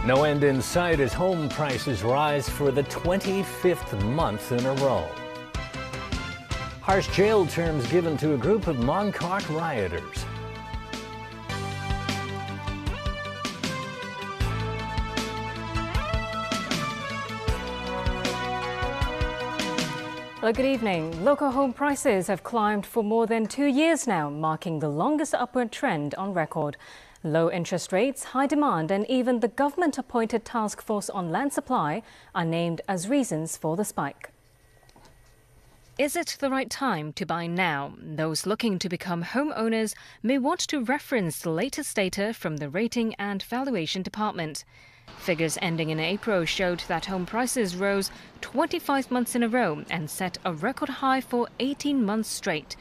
No end in sight as home prices rise for the 25th month in a row. Harsh jail terms given to a group of Mong Kok rioters. Well, good evening. Local home prices have climbed for more than 2 years now, marking the longest upward trend on record. Low interest rates, high demand and even the government-appointed task force on land supply are named as reasons for the spike. Is it the right time to buy now? Those looking to become homeowners may want to reference the latest data from the Rating and Valuation Department. Figures ending in April showed that home prices rose 25 months in a row and set a record high for 18 months straight.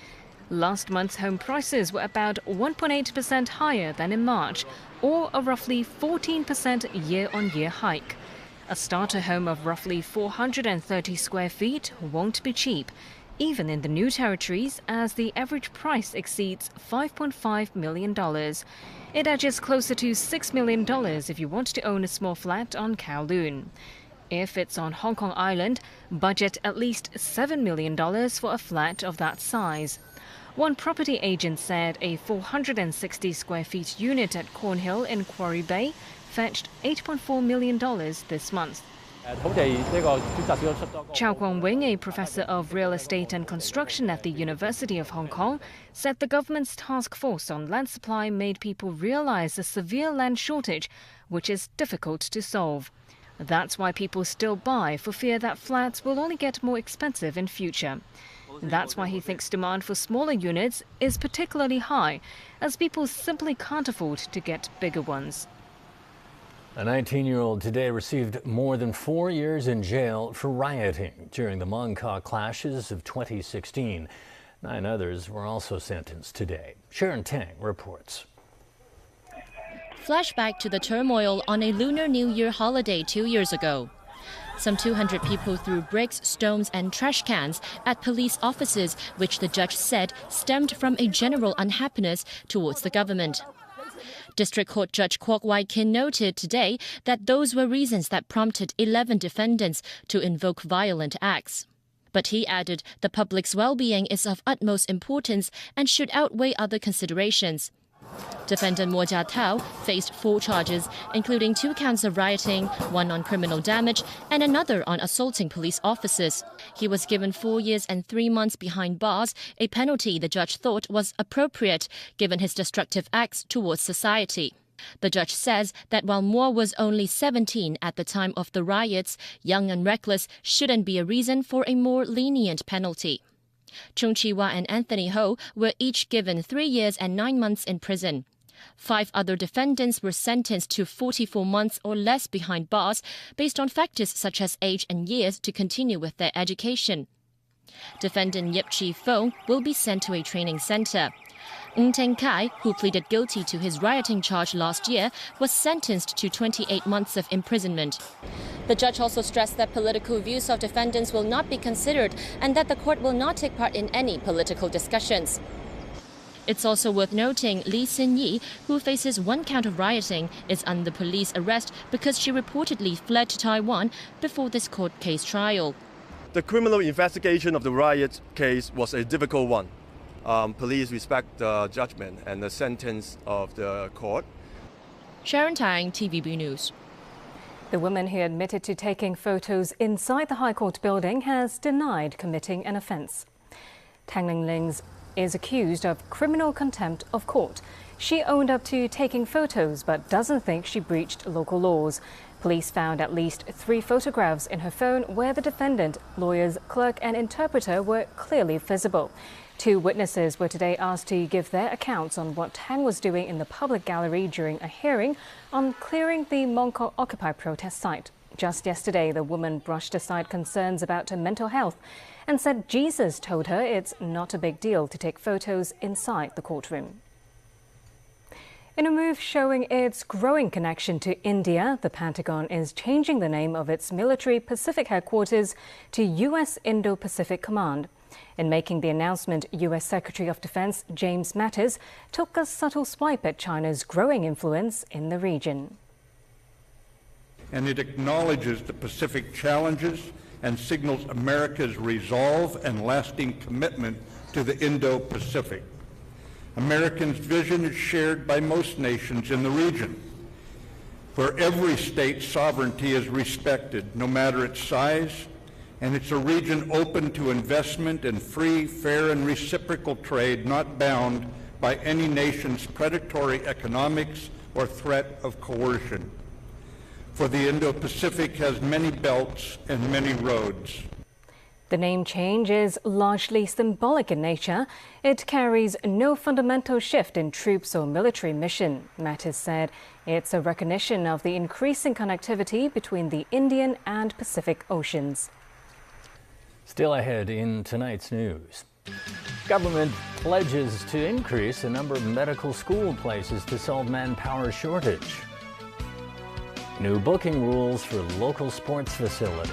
Last month's home prices were about 1.8% higher than in March, or a roughly 14% year-on-year hike. A starter home of roughly 430 square feet won't be cheap, even in the new territories, as the average price exceeds $5.5 million. It edges closer to $6 million if you want to own a small flat on Kowloon. If it's on Hong Kong Island, budget at least $7 million for a flat of that size. One property agent said a 460 square feet unit at Cornhill in Quarry Bay fetched $8.4 million this month. Chow Kwong-wing, a professor of real estate and construction at the University of Hong Kong, said the government's task force on land supply made people realize a severe land shortage, which is difficult to solve. That's why people still buy, for fear that flats will only get more expensive in future. That's why he thinks demand for smaller units is particularly high, as people simply can't afford to get bigger ones. A 19-year-old today received more than 4 years in jail for rioting during the Mong Kok clashes of 2016. 9 others were also sentenced today. Sharon Tang reports. Flashback to the turmoil on a Lunar New Year holiday 2 years ago. Some 200 people threw bricks, stones and trash cans at police offices, which the judge said stemmed from a general unhappiness towards the government. District Court Judge Kwok Wai-kin noted today that those were reasons that prompted 11 defendants to invoke violent acts. But he added the public's well-being is of utmost importance and should outweigh other considerations. Defendant Mo Jia-tao faced 4 charges, including 2 counts of rioting, 1 on criminal damage, and another on assaulting police officers. He was given 4 years and 3 months behind bars, a penalty the judge thought was appropriate given his destructive acts towards society. The judge says that while Mo was only 17 at the time of the riots, young and reckless shouldn't be a reason for a more lenient penalty. Chung Chi-wah and Anthony Ho were each given 3 years and 9 months in prison. 5 other defendants were sentenced to 44 months or less behind bars based on factors such as age and years to continue with their education. Defendant Yip Chi-fong will be sent to a training center. Ng Teng-kai, who pleaded guilty to his rioting charge last year, was sentenced to 28 months of imprisonment. The judge also stressed that political views of defendants will not be considered and that the court will not take part in any political discussions. It's also worth noting Lee Sin-yi, who faces 1 count of rioting, is under police arrest because she reportedly fled to Taiwan before this court case trial. The criminal investigation of the riot case was a difficult one. Police respect the judgment and the sentence of the court. Sharon Tang, TVB News. The woman who admitted to taking photos inside the High Court building has denied committing an offence. Tang Ling is accused of criminal contempt of court. She owned up to taking photos but doesn't think she breached local laws. Police found at least 3 photographs in her phone where the defendant, lawyers, clerk and interpreter were clearly visible. 2 witnesses were today asked to give their accounts on what Tang was doing in the public gallery during a hearing on clearing the Mong Kok Occupy protest site. Just yesterday, the woman brushed aside concerns about her mental health and said Jesus told her it's not a big deal to take photos inside the courtroom. In a move showing its growing connection to India, the Pentagon is changing the name of its military Pacific headquarters to U.S. Indo-Pacific Command. In making the announcement, U.S. Secretary of Defense James Mattis took a subtle swipe at China's growing influence in the region. And it acknowledges the Pacific challenges and signals America's resolve and lasting commitment to the Indo-Pacific. Americans' vision is shared by most nations in the region, where every state's sovereignty is respected, no matter its size, and it's a region open to investment in free, fair, and reciprocal trade, not bound by any nation's predatory economics or threat of coercion. For the Indo-Pacific has many belts and many roads. The name change is largely symbolic in nature. It carries no fundamental shift in troops or military mission. Mattis said it's a recognition of the increasing connectivity between the Indian and Pacific Oceans. Still ahead in tonight's news. Government pledges to increase the number of medical school places to solve manpower shortage. New booking rules for local sports facilities.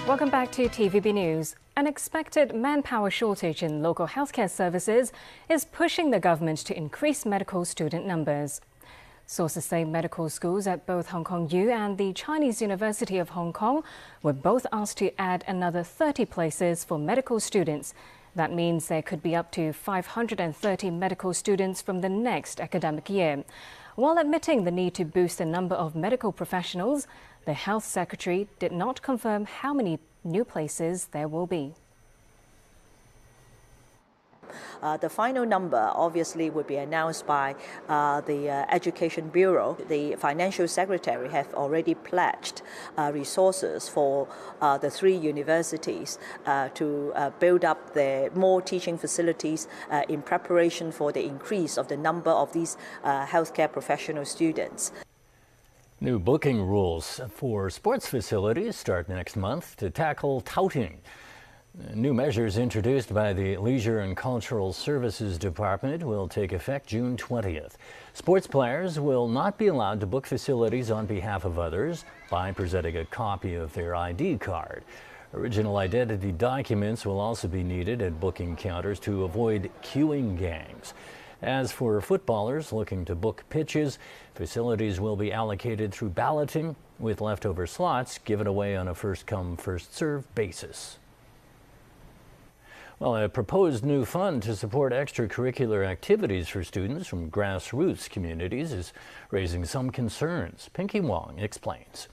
Welcome back to TVB News. An expected manpower shortage in local healthcare services is pushing the government to increase medical student numbers. Sources say medical schools at both Hong Kong U and the Chinese University of Hong Kong were both asked to add another 30 places for medical students. That means there could be up to 530 medical students from the next academic year. While admitting the need to boost the number of medical professionals, the Health Secretary did not confirm how many new places there will be. The final number obviously will be announced by the Education Bureau. The Financial Secretary have already pledged resources for the 3 universities to build up more teaching facilities in preparation for the increase of the number of these healthcare professional students. New booking rules for sports facilities start next month to tackle touting. New measures introduced by the Leisure and Cultural Services Department will take effect June 20th. Sports players will not be allowed to book facilities on behalf of others by presenting a copy of their ID card. Original identity documents will also be needed at booking counters to avoid queuing gangs. As for footballers looking to book pitches, facilities will be allocated through balloting, with leftover slots given away on a first-come, first-served basis. Well, a proposed new fund to support extracurricular activities for students from grassroots communities is raising some concerns. Pinky Wong explains.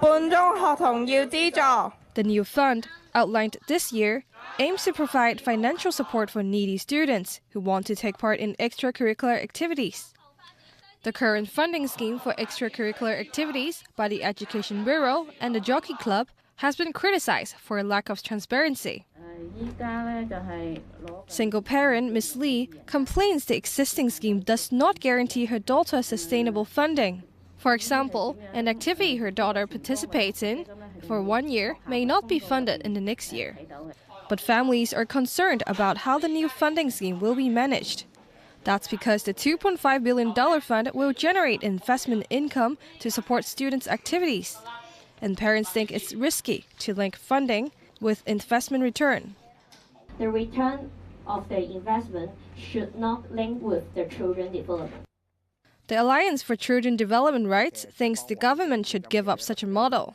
The new fund, outlined this year, aims to provide financial support for needy students who want to take part in extracurricular activities. The current funding scheme for extracurricular activities by the Education Bureau and the Jockey Club has been criticized for a lack of transparency. Single parent Ms. Lee complains the existing scheme does not guarantee her daughter sustainable funding. For example, an activity her daughter participates in for 1 year may not be funded in the next year. But families are concerned about how the new funding scheme will be managed. That's because the $2.5 billion fund will generate investment income to support students' activities. And parents think it's risky to link funding with investment return. The return of the investment should not link with the children's development. The Alliance for Children Development Rights thinks the government should give up such a model.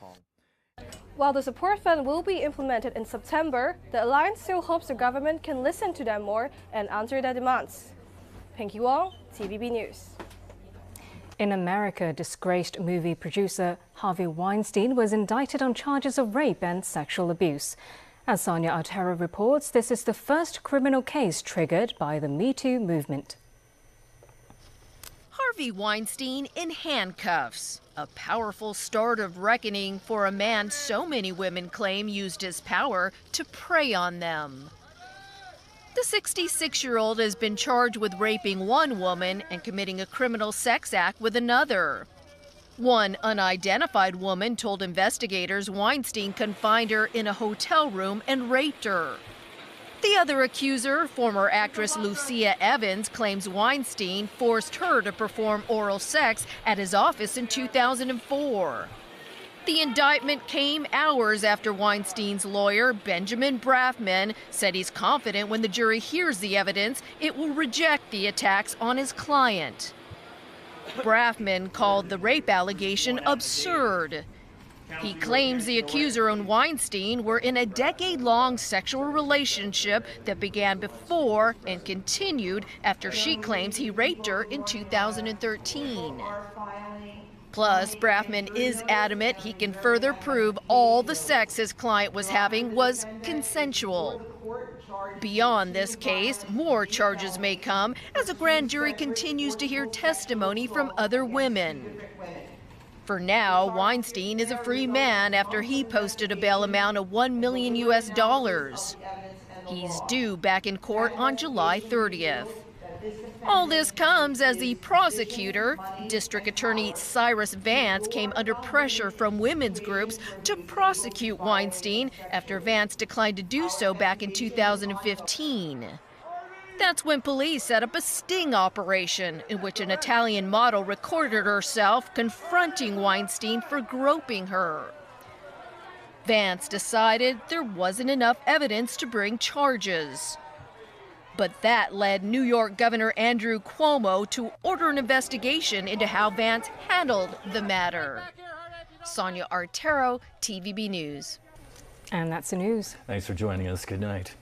While the support fund will be implemented in September, the Alliance still hopes the government can listen to them more and answer their demands. Pinky Wong, TVB News. In America, disgraced movie producer Harvey Weinstein was indicted on charges of rape and sexual abuse. As Sonia Artero reports, this is the first criminal case triggered by the Me Too movement. Harvey Weinstein in handcuffs. A powerful start of reckoning for a man so many women claim used his power to prey on them. The 66-year-old has been charged with raping one woman and committing a criminal sex act with another. One unidentified woman told investigators Weinstein confined her in a hotel room and raped her. The other accuser, former actress Lucia Evans, claims Weinstein forced her to perform oral sex at his office in 2004. The indictment came hours after Weinstein's lawyer, Benjamin Brafman, said he's confident when the jury hears the evidence, it will reject the attacks on his client. Brafman called the rape allegation absurd. He claims the accuser and Weinstein were in a decade-long sexual relationship that began before and continued after she claims he raped her in 2013. Plus, Brafman is adamant he can further prove all the sex his client was having was consensual. Beyond this case, more charges may come as a grand jury continues to hear testimony from other women. For now, Weinstein is a free man after he posted a bail amount of $1 million. He's due back in court on July 30th. All this comes as the prosecutor, District Attorney Cyrus Vance, came under pressure from women's groups to prosecute Weinstein after Vance declined to do so back in 2015. That's when police set up a sting operation in which an Italian model recorded herself confronting Weinstein for groping her. Vance decided there wasn't enough evidence to bring charges. But that led New York Governor Andrew Cuomo to order an investigation into how Vance handled the matter. Sonia Artero, TVB News. And that's the news. Thanks for joining us. Good night.